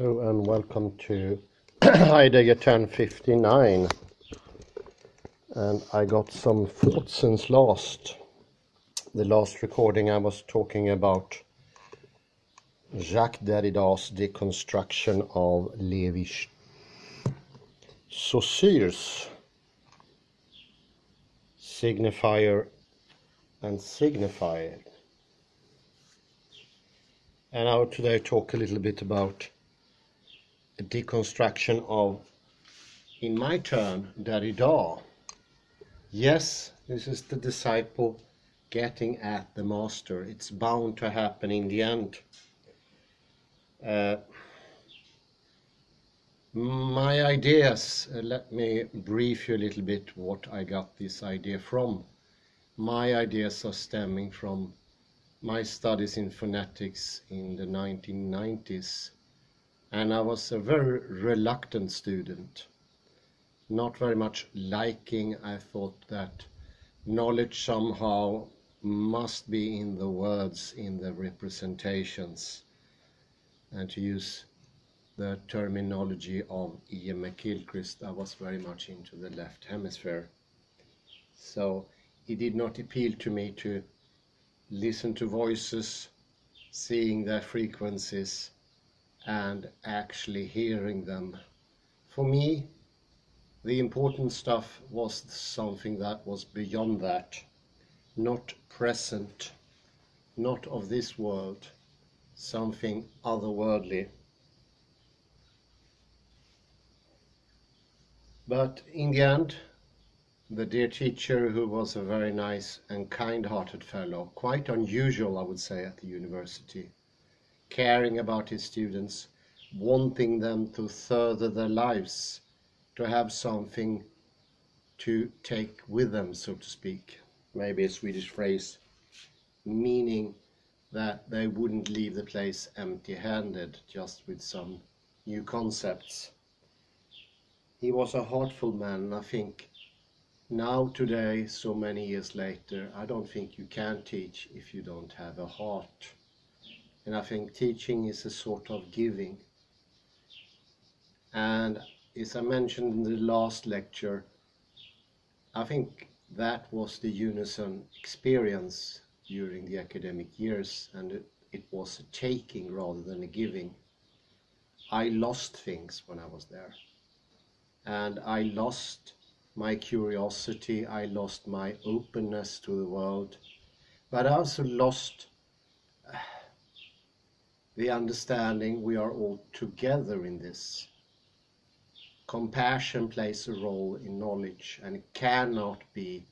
Hello and welcome to Heidegger 1059. And I got some thoughts since the last recording. I was talking about Jacques Derrida's deconstruction of Lévi Saussure's signifier and signifier. And I will today talk a little bit about a deconstruction of, in my turn, Derrida. Yes, this is the disciple getting at the master. It's bound to happen in the end. My ideas, let me brief you a little bit what I got this idea from. My ideas are stemming from my studies in phonetics in the 1990s, and I was a very reluctant student. Not very much liking. I thought that knowledge somehow must be in the words, in the representations, and to use the terminology of Ian McGilchrist, I was very much into the left hemisphere. So it did not appeal to me to listen to voices, seeing their frequencies, and actually hearing them. For me, the important stuff was something that was beyond that, not present, not of this world, something otherworldly. But in the end, the dear teacher, who was a very nice and kind-hearted fellow, quite unusual, I would say, at the university, caring about his students, wanting them to further their lives, to have something to take with them, so to speak, maybe a Swedish phrase, meaning that they wouldn't leave the place empty-handed, just with some new concepts. He was a heartful man, and I think now, today, so many years later, I don't think you can teach if you don't have a heart. And I think teaching is a sort of giving. And as I mentioned in the last lecture, I think that was the unison experience during the academic years, and it was a taking rather than a giving. I lost things when I was there, and I lost my curiosity, I lost my openness to the world, but I also lost the understanding we are all together in this. Compassion plays a role in knowledge, and it cannot be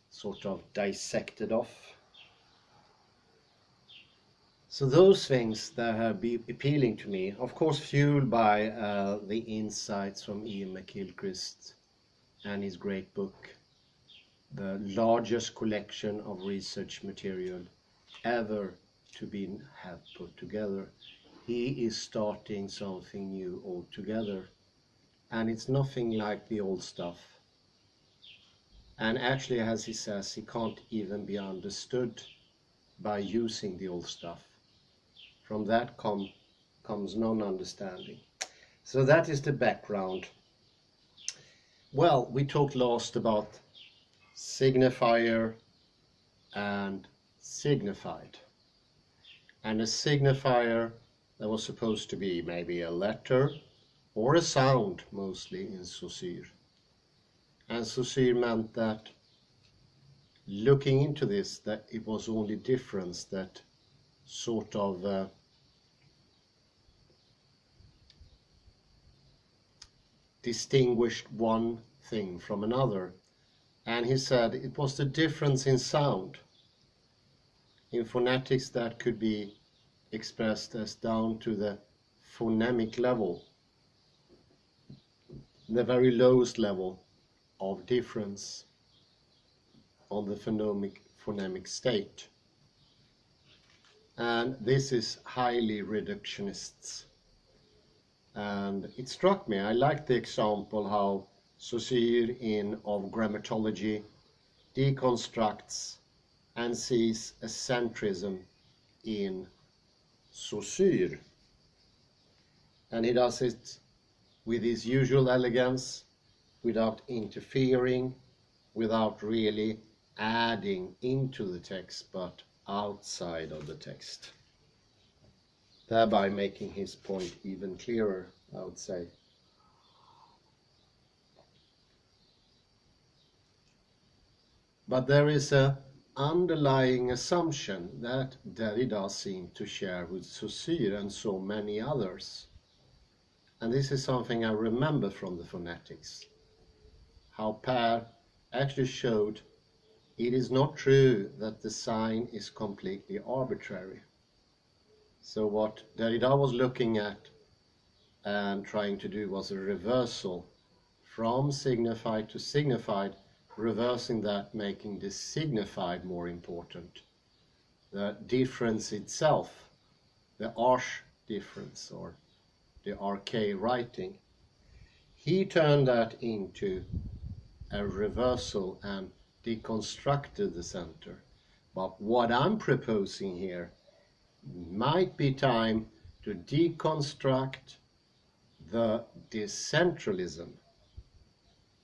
sort of dissected off. So those things that have been appealing to me, of course fueled by the insights from Ian McGilchrist and his great book, the largest collection of research material ever to have put together. He is starting something new altogether. And it's nothing like the old stuff. And actually, as he says, he can't even be understood by using the old stuff. From that comes non-understanding. So that is the background. Well, we talked last about signifier and signified. And a signifier that was supposed to be maybe a letter or a sound, mostly in Saussure. And Saussure meant that, looking into this, that it was only difference that sort of distinguished one thing from another. And he said it was the difference in sound. In phonetics, that could be expressed as down to the phonemic level, the very lowest level of difference on the phonemic state. And this is highly reductionist. And it struck me, I liked the example how Saussure of Grammatology deconstructs and sees a centrism in Saussure. And he does it with his usual elegance, without interfering, without really adding into the text, but outside of the text, thereby making his point even clearer, I would say. But there is an underlying assumption that Derrida seemed to share with Saussure and so many others. And this is something I remember from the phonetics. How Per actually showed it is not true that the sign is completely arbitrary. So what Derrida was looking at and trying to do was a reversal from signified to signified, reversing that, making the signified more important. The difference itself, the arch difference or the RK writing, he turned that into a reversal and deconstructed the center. But what I'm proposing here might be time to deconstruct the decentralism,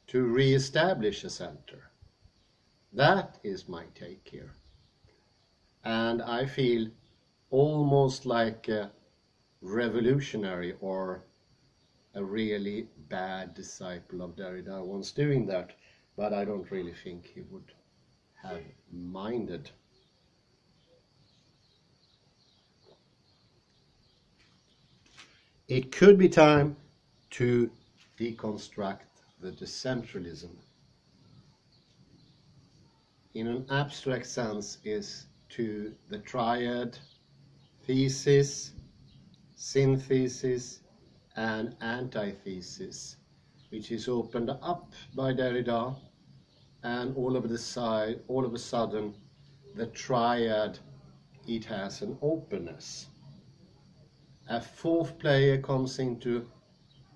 to re-establish a center. That is my take here. And I feel almost like a revolutionary or a really bad disciple of Derrida once doing that, but I don't really think he would have minded. It could be time to deconstruct the decentralism. In an abstract sense is to the triad, thesis, synthesis, and antithesis, which is opened up by Derrida, and all of a sudden, the triad, it has an openness. A fourth player comes into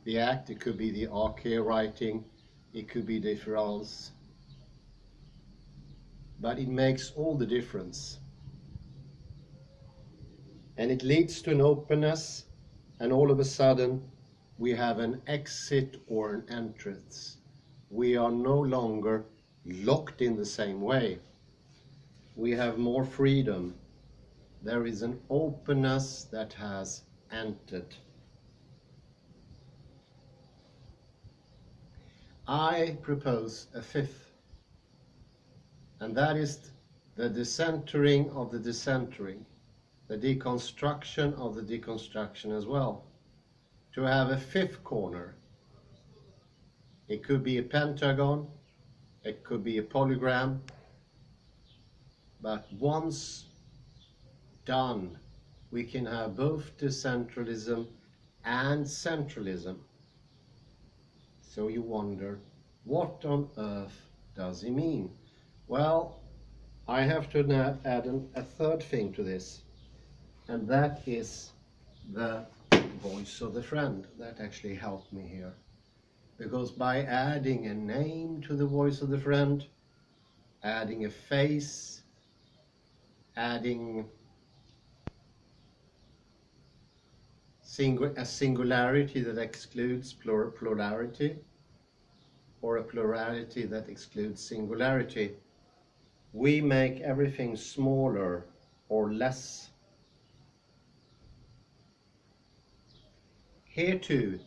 the act. It could be the RK writing, it could be difference, but it makes all the difference. And it leads to an openness, and all of a sudden we have an exit or an entrance. We are no longer locked in the same way. We have more freedom. There is an openness that has entered. I propose a fifth, and that is the decentering of the decentering, the deconstruction of the deconstruction as well. To have a fifth corner. It could be a pentagon, it could be a polygram, but once done, we can have both decentralism and centralism. So you wonder, what on earth does he mean? Well, I have to add a third thing to this, and that is the voice of the friend. That actually helped me here. Because by adding a name to the voice of the friend, adding a face, adding a singularity that excludes plurality, or a plurality that excludes singularity, we make everything smaller or less. Here too,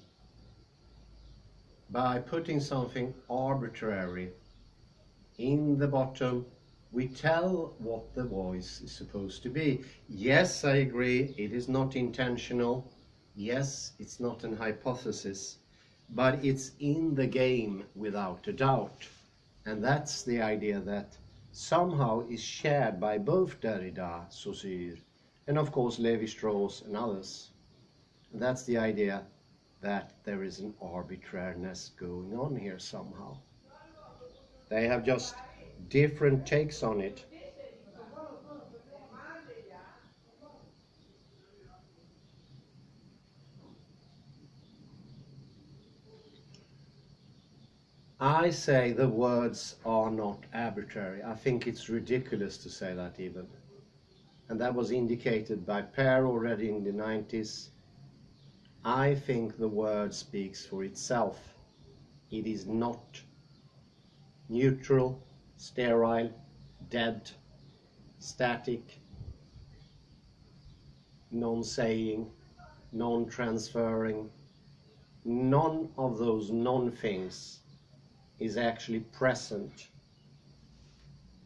by putting something arbitrary in the bottom, we tell what the voice is supposed to be. Yes, I agree, it is not intentional. Yes, it's not an hypothesis, but it's in the game without a doubt. And that's the idea that somehow is shared by both Derrida, Saussure, and of course Lévi-Strauss and others. And that's the idea that there is an arbitrariness going on here somehow. They have just different takes on it. I say the words are not arbitrary. I think it's ridiculous to say that even. And that was indicated by Per already in the 90s. I think the word speaks for itself. It is not neutral, sterile, dead, static, non-saying, non-transferring. None of those non-things is actually present.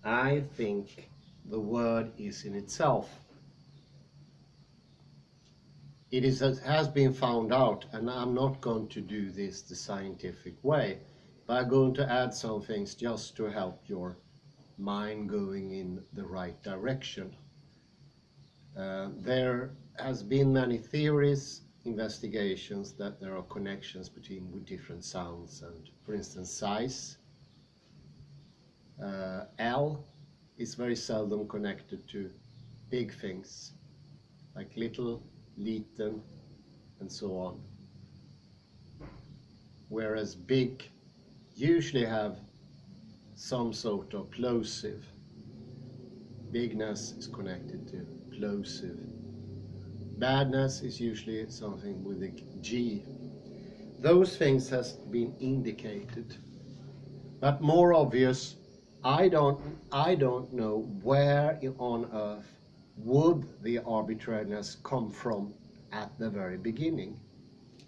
I think the word is in itself. It has been found out, and I'm not going to do this the scientific way, but I'm going to add some things just to help your mind going in the right direction. There has been many theories, investigations that there are connections between with different sounds and, for instance, size. L is very seldom connected to big things, like little, liten, and so on. Whereas big usually have some sort of plosive. Bigness is connected to plosive. Badness is usually something with a G. Those things has been indicated. But more obvious, I don't know where on earth would the arbitrariness come from at the very beginning.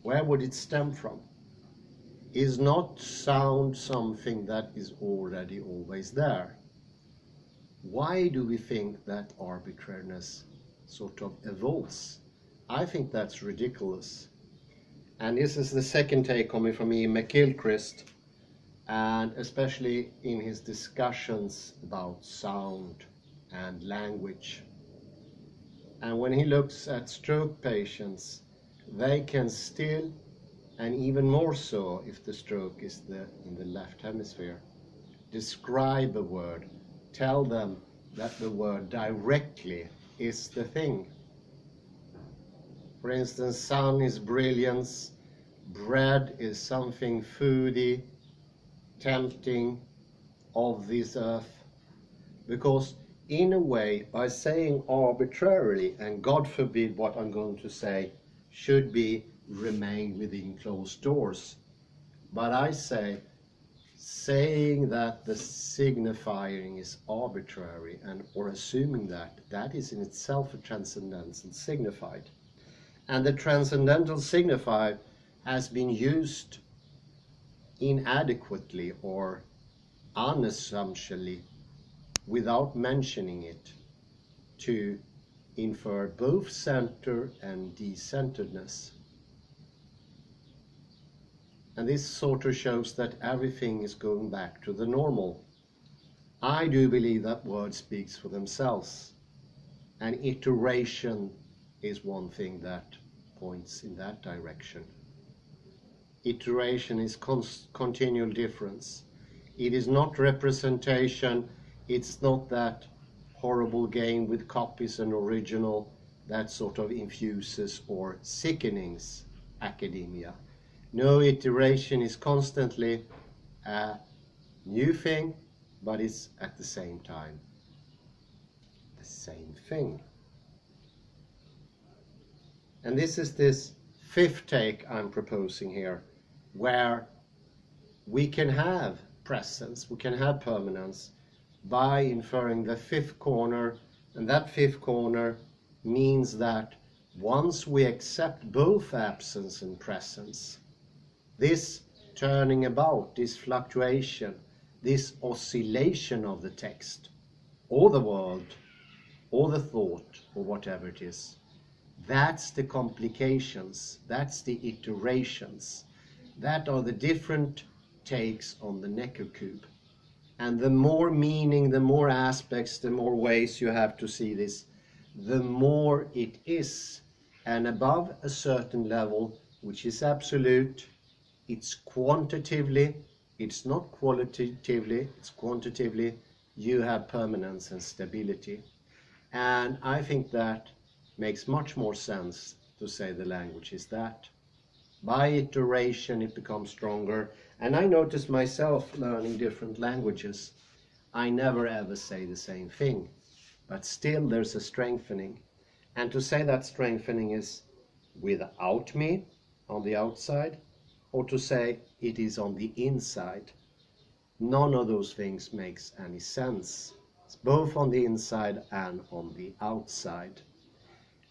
Where would it stem from? Is not sound something that is already always there? Why do we think that arbitrariness sort of evolves? I think that's ridiculous. And this is the second take coming from Ian McGilchrist, and especially in his discussions about sound and language. And when he looks at stroke patients, they can still, and even more so if the stroke is in the left hemisphere, describe a word, tell them that the word directly is the thing. For instance, sun is brilliance, bread is something foody, tempting, of this earth. Because in a way, by saying arbitrarily, and God forbid what I'm going to say should be remain within closed doors, but I say, saying that the signifying is arbitrary and or assuming that is in itself a transcendental signified. And the transcendental signified has been used inadequately or unassumptionally without mentioning it to infer both center and decenteredness. And this sort of shows that everything is going back to the normal. I do believe that words speaks for themselves, and iteration is one thing that points in that direction. Iteration is continual difference. It is not representation. It's not that horrible game with copies and original that sort of infuses or sickenings academia. No, iteration is constantly a new thing, but it's at the same time the same thing. And this is this fifth take I'm proposing here, where we can have presence, we can have permanence by inferring the fifth corner, and that fifth corner means that once we accept both absence and presence, this turning about, this fluctuation, this oscillation of the text, or the world, or the thought, or whatever it is, that's the complications, that's the iterations, that are the different takes on the Necker cube. And the more meaning, the more aspects, the more ways you have to see this, the more it is. And above a certain level, which is absolute, it's quantitatively, it's not qualitatively, it's quantitatively, you have permanence and stability. And I think that makes much more sense to say the language is that. By iteration it becomes stronger. And I notice myself learning different languages, I never ever say the same thing, but still there's a strengthening. And to say that strengthening is without me, on the outside, or to say it is on the inside. None of those things makes any sense. It's both on the inside and on the outside.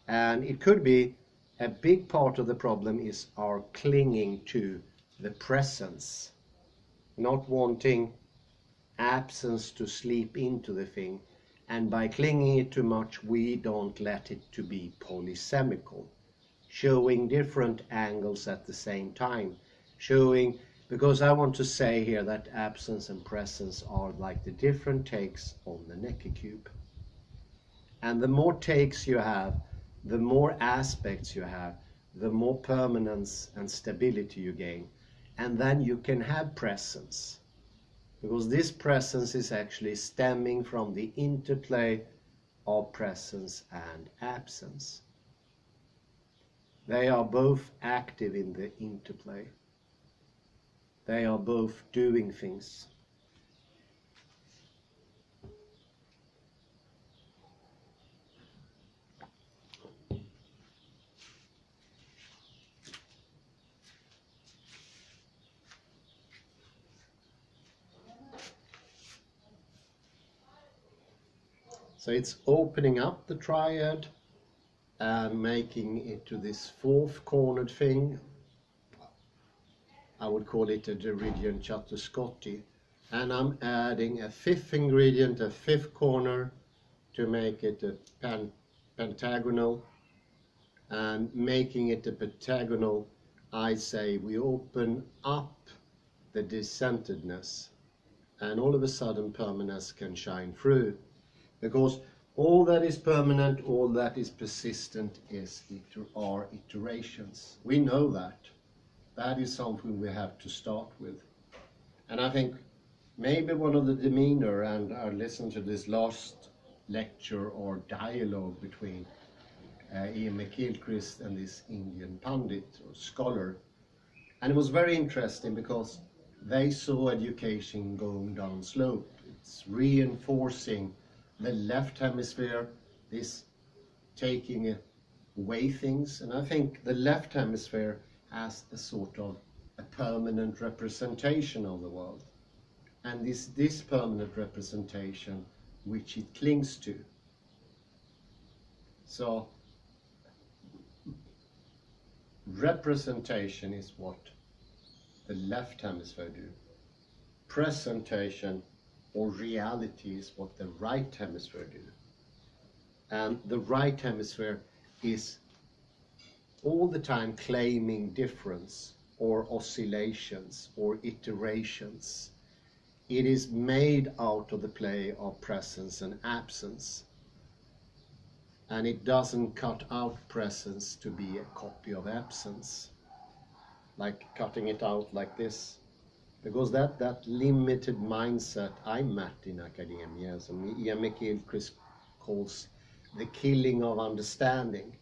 And it could be a big part of the problem is our clinging to the presence, not wanting absence to sleep into the thing. And by clinging it too much, we don't let it to be polysemical, showing different angles at the same time, because I want to say here that absence and presence are like the different takes on the Necker cube. And the more takes you have, the more aspects you have, the more permanence and stability you gain. And then you can have presence, because this presence is actually stemming from the interplay of presence and absence. They are both active in the interplay. They are both doing things. So it's opening up the triad and making it to this fourth cornered thing. I would call it a Derridian Chattoskotti. And I'm adding a fifth ingredient, a fifth corner, to make it a pentagonal. And making it a pentagonal, I say we open up the decentedness, and all of a sudden permanence can shine through. Because all that is permanent, all that is persistent are iterations. We know that. That is something we have to start with. And I think maybe one of the demeanor, and I listened to this last lecture or dialogue between Ian McGilchrist and this Indian pundit or scholar. And it was very interesting because they saw education going down slope. It's reinforcing the left hemisphere, this taking away things. And I think the left hemisphere has a sort of a permanent representation of the world. And this permanent representation which it clings to. So representation is what the left hemisphere do. Presentation or reality is what the right hemisphere do. And the right hemisphere is all the time claiming difference or oscillations or iterations. It is made out of the play of presence and absence. And it doesn't cut out presence to be a copy of absence, like cutting it out like this. Because that limited mindset I met in academia, as Ian McGilchrist calls the killing of understanding,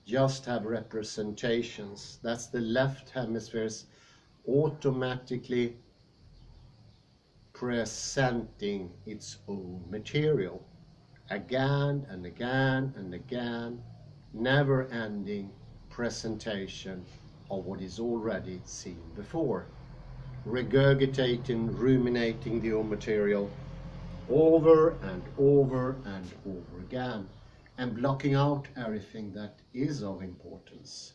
just have representations. That's the left hemisphere's automatically presenting its own material again and again and again, never-ending presentation of what is already seen before, regurgitating, ruminating the own material over and over and over again, and blocking out everything that is of importance.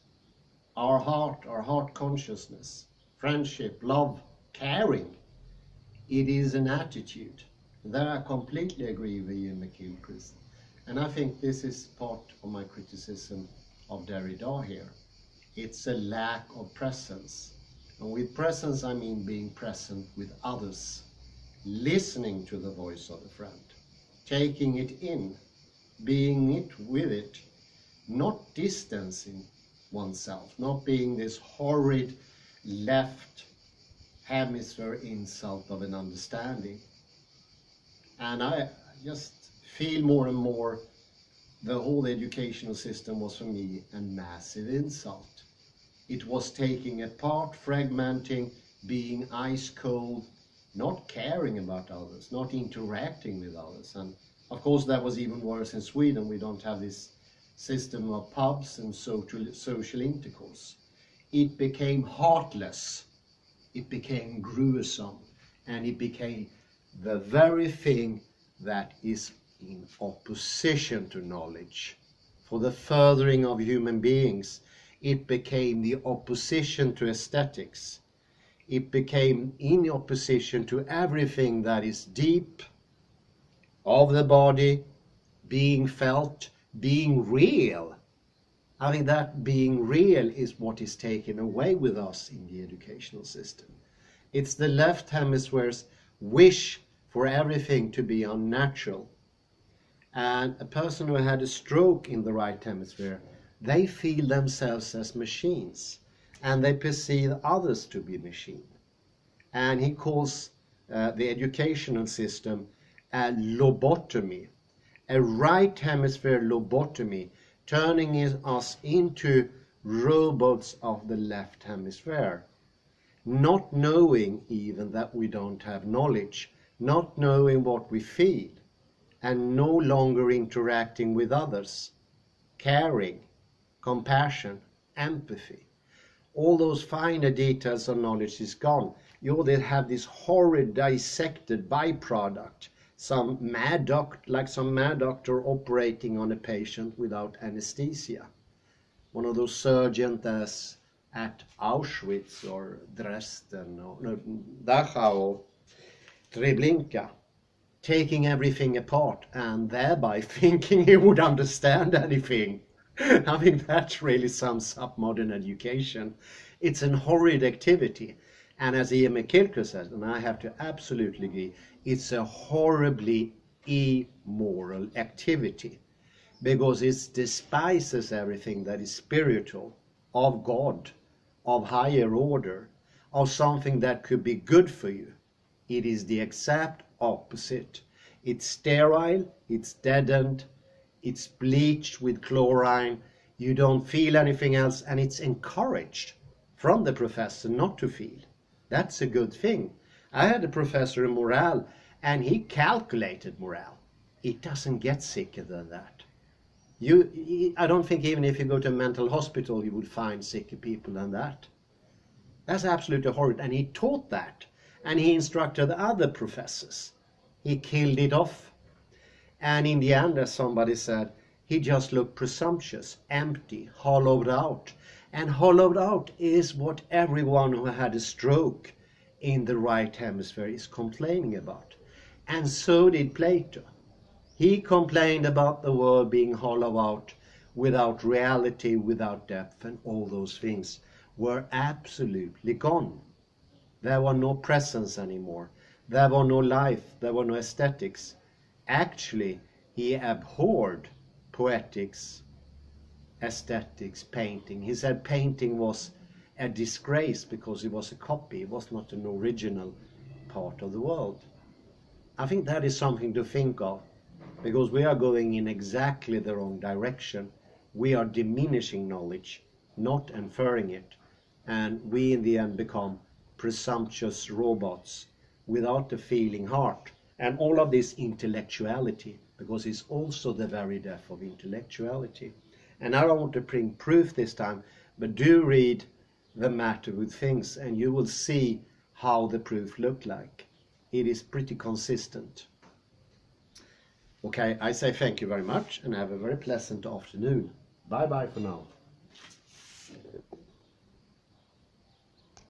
Our heart consciousness, friendship, love, caring. It is an attitude. There I completely agree with Ian McGilchrist. And I think this is part of my criticism of Derrida here. It's a lack of presence. And with presence, I mean being present with others, listening to the voice of the friend, taking it in, being it with it, not distancing oneself, not being this horrid left hemisphere insult of an understanding. And I just feel more and more the whole educational system was for me a massive insult. It was taking apart, fragmenting, being ice cold, not caring about others, not interacting with others. And of course that was even worse in Sweden. We don't have this system of pubs and social intercourse. it became heartless, it became gruesome, and it became the very thing that is in opposition to knowledge. For the furthering of human beings, it became the opposition to aesthetics. It became in opposition to everything that is deep, of the body, being felt, being real. I think that being real is what is taken away with us in the educational system. It's the left hemisphere's wish for everything to be unnatural. And a person who had a stroke in the right hemisphere, they feel themselves as machines, and they perceive others to be machines. And he calls the educational system a lobotomy, a right hemisphere lobotomy, turning us into robots of the left hemisphere, not knowing even that we don't have knowledge, not knowing what we feel, and no longer interacting with others, caring, compassion, empathy. All those finer details of knowledge is gone. You already have this horrid dissected byproduct, like some mad doctor operating on a patient without anesthesia. One of those surgeons as at Auschwitz or Dresden or Dachau or Treblinka, taking everything apart and thereby thinking he would understand anything. I think that really sums up modern education. It's an horrid activity. And as Ian McKilcreast says, and I have to absolutely agree, it's a horribly immoral activity because it despises everything that is spiritual, of God, of higher order, of something that could be good for you. It is the exact opposite. It's sterile, it's deadened, it's bleached with chlorine, you don't feel anything else, and it's encouraged from the professor not to feel. That's a good thing. I had a professor in morale, and he calculated morale. It doesn't get sicker than that. I don't think even if you go to a mental hospital you would find sicker people than that. That's absolutely horrid, and he taught that, and he instructed the other professors. He killed it off. And in the end, as somebody said, he just looked presumptuous, empty, hollowed out. And hollowed out is what everyone who had a stroke in the right hemisphere is complaining about. And so did Plato. He complained about the world being hollowed out, without reality, without depth, and all those things were absolutely gone. There were no presence anymore. There were no life. There were no aesthetics. Actually, he abhorred poetics, aesthetics, painting. He said painting was a disgrace because it was a copy. It was not an original part of the world. I think that is something to think of, because we are going in exactly the wrong direction. We are diminishing knowledge, not inferring it. And we in the end become presumptuous robots without a feeling heart. And all of this intellectuality, because it's also the very death of intellectuality. And I don't want to bring proof this time, but do read The Matter with Things and you will see how the proof looked like. It is pretty consistent. Okay, I say thank you very much and have a very pleasant afternoon. Bye bye for now.